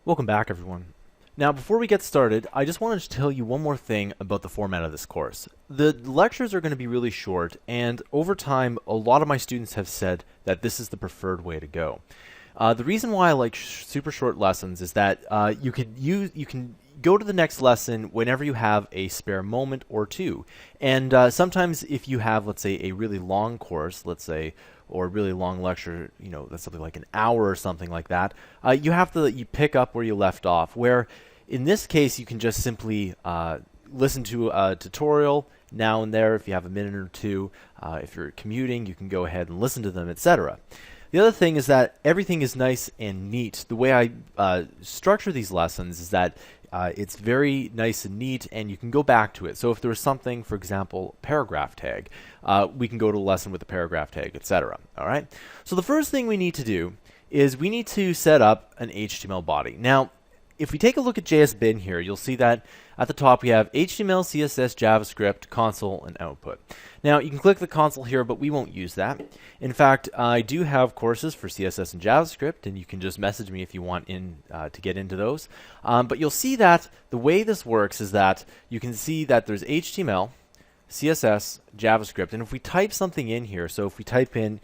Welcome back, everyone. Now, before we get started, I just wanted to tell you one more thing about the format of this course. The lectures are going to be really short, and over time, a lot of my students have said that this is the preferred way to go. The reason why I like super short lessons is that you can go to the next lesson whenever you have a spare moment or two. And sometimes if you have, let's say, a really long course, let's say, or a really long lecture, you know, that's something like an hour or something like that, you pick up where you left off, where in this case you can just simply listen to a tutorial now and there if you have a minute or two. If you're commuting, you can go ahead and listen to them, etc. The other thing is that everything is nice and neat. The way I structure these lessons is that it's very nice and neat, and you can go back to it. So if there was something, for example, paragraph tag, we can go to a lesson with a paragraph tag, etc. All right. So the first thing we need to do is we need to set up an HTML body. Now, if we take a look at JSBin here, you'll see that at the top we have HTML, CSS, JavaScript, console, and output. Now, you can click the console here, but we won't use that. In fact, I do have courses for CSS and JavaScript, and you can just message me if you want to get into those. But you'll see that the way this works is that you can see that there's HTML, CSS, JavaScript, and if we type something in here, so if we type in,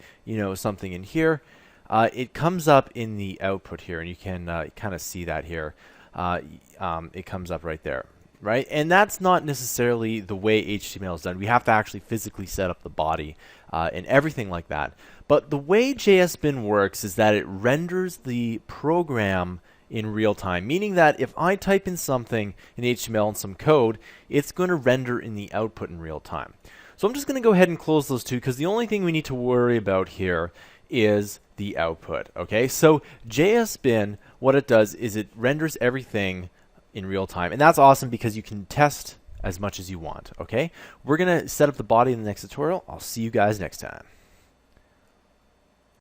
something in here, it comes up in the output here, and you can kind of see that here. It comes up right there, right? And that's not necessarily the way HTML is done. We have to actually physically set up the body and everything like that. But the way JSBin works is that it renders the program in real time, meaning that if I type in something in HTML and some code, it's going to render in the output in real time. So I'm just going to go ahead and close those two, because the only thing we need to worry about here is the output. Okay, so JSBin, what it does is it renders everything in real time, and that's awesome because you can test as much as you want. Okay, we're gonna set up the body in the next tutorial. I'll see you guys next time.